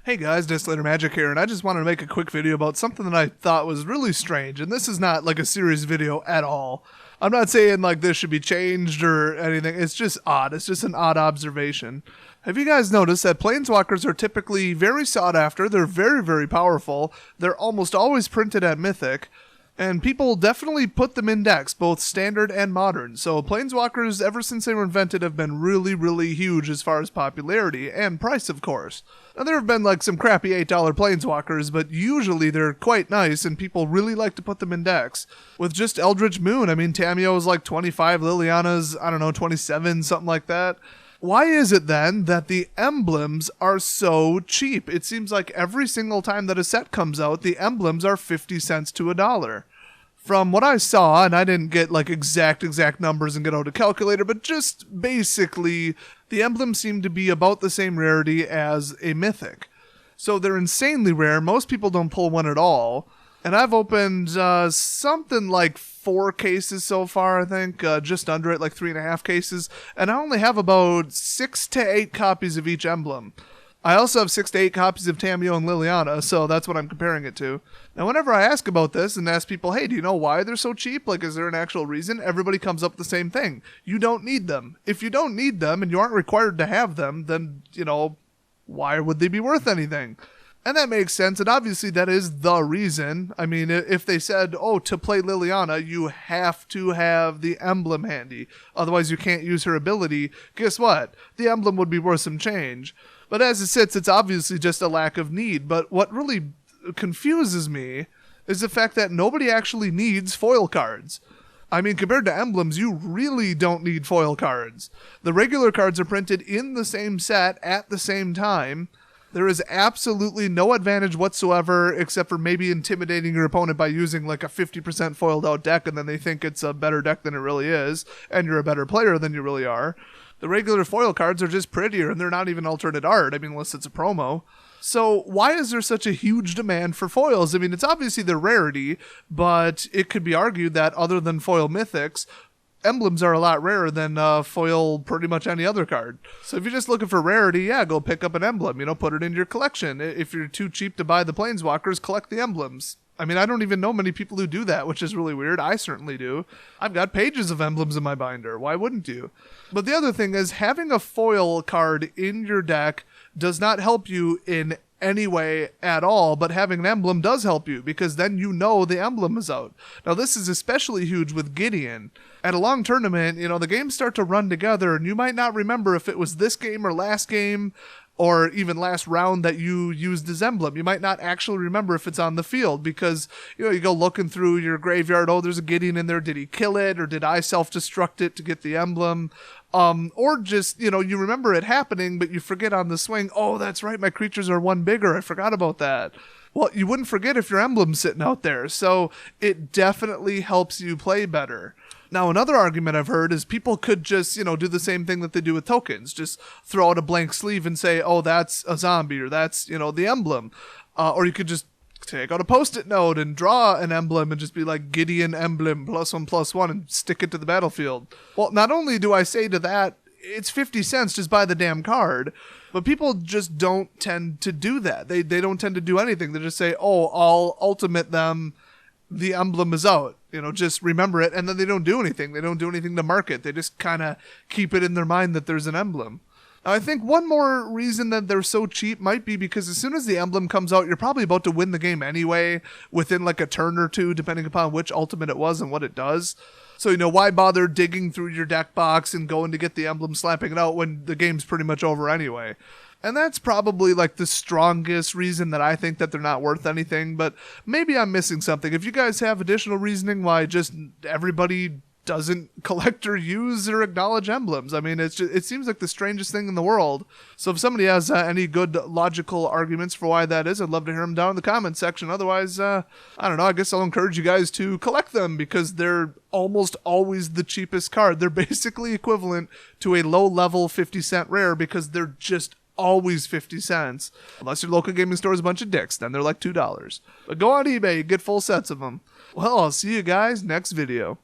Hey guys, Dislater Magic here, and I just wanted to make a quick video about something that I thought was really strange, and this is not like a serious video at all. I'm not saying like this should be changed or anything, it's just odd, it's just an odd observation. Have you guys noticed that Planeswalkers are typically very sought after, they're very, very powerful, they're almost always printed at Mythic, and people definitely put them in decks, both standard and modern. So Planeswalkers, ever since they were invented, have been really, really huge as far as popularity, and price, of course. Now, there have been like some crappy $8 Planeswalkers, but usually they're quite nice, and people really like to put them in decks. With just Eldritch Moon, I mean, Tamiyo is like 25, Liliana's, I don't know, 27, something like that. Why is it then that the emblems are so cheap? It seems like every single time that a set comes out, the emblems are 50 cents to $1. From what I saw, and I didn't get like exact numbers and get out a calculator, but just basically, the emblems seem to be about the same rarity as a mythic. So they're insanely rare. Most people don't pull one at all. And I've opened something like 4 cases so far, I think, just under it, like 3.5 cases. And I only have about 6 to 8 copies of each emblem. I also have 6 to 8 copies of Tamiyo and Liliana, so that's what I'm comparing it to. Now, whenever I ask about this and ask people, hey, do you know why they're so cheap? Like, is there an actual reason? Everybody comes up with the same thing. You don't need them. If you don't need them and you aren't required to have them, then, you know, why would they be worth anything? And that makes sense, and obviously that is the reason. I mean, if they said, oh, to play Liliana, you have to have the emblem handy, otherwise you can't use her ability, guess what? The emblem would be worth some change. But as it sits, it's obviously just a lack of need. But what really confuses me is the fact that nobody actually needs foil cards. I mean, compared to emblems, you really don't need foil cards. The regular cards are printed in the same set at the same time. There is absolutely no advantage whatsoever except for maybe intimidating your opponent by using like a 50% foiled out deck, and then they think it's a better deck than it really is, and you're a better player than you really are. The regular foil cards are just prettier, and they're not even alternate art, I mean, unless it's a promo. So why is there such a huge demand for foils? I mean, it's obviously the rarity, but it could be argued that other than foil mythics, emblems are a lot rarer than foil pretty much any other card. So if you're just looking for rarity, yeah, go pick up an emblem, you know, put it in your collection. If you're too cheap to buy the Planeswalkers, collect the emblems. I mean, I don't even know many people who do that, which is really weird. I certainly do. I've got pages of emblems in my binder. Why wouldn't you? But the other thing is, having a foil card in your deck does not help you in any way at all, but having an emblem does help you, because then you know the emblem is out. Now, this is especially huge with Gideon. At a long tournament, you know, the games start to run together, and you might not remember if it was this game or last game, or even last round that you used his emblem. You might not actually remember if it's on the field, because, you know, you go looking through your graveyard, oh, there's a Gideon in there, did he kill it, or did I self-destruct it to get the emblem? Or just, you know, you remember it happening, but you forget on the swing, oh, that's right, my creatures are 1 bigger, I forgot about that. Well, you wouldn't forget if your emblem's sitting out there, so it definitely helps you play better. Now, another argument I've heard is people could just, you know, do the same thing that they do with tokens. Just throw out a blank sleeve and say, oh, that's a zombie, or that's, you know, the emblem. Or you could just take out a Post-it note and draw an emblem and just be like Gideon emblem +1/+1 and stick it to the battlefield. Well, not only do I say to that, it's 50 cents, just buy the damn card, but people just don't tend to do that. They don't tend to do anything. They just say, oh, I'll ultimate them, the emblem is out. You know, just remember it, and then they don't do anything. They don't do anything to mark it. They just kind of keep it in their mind that there's an emblem. Now, I think one more reason that they're so cheap might be because as soon as the emblem comes out, you're probably about to win the game anyway, within like a turn or two, depending upon which ultimate it was and what it does. So, you know, why bother digging through your deck box and going to get the emblem, slapping it out when the game's pretty much over anyway? And that's probably like the strongest reason that I think that they're not worth anything, but maybe I'm missing something. If you guys have additional reasoning why just everybody doesn't collect or use or acknowledge emblems, I mean, it seems like the strangest thing in the world. So if somebody has any good logical arguments for why that is, I'd love to hear them down in the comments section. Otherwise, I don't know, I guess I'll encourage you guys to collect them, because they're almost always the cheapest card. They're basically equivalent to a low-level 50-cent rare, because they're just always 50 cents. Unless your local gaming store is a bunch of dicks, then they're like $2. But go on eBay, you get full sets of them. Well, I'll see you guys next video.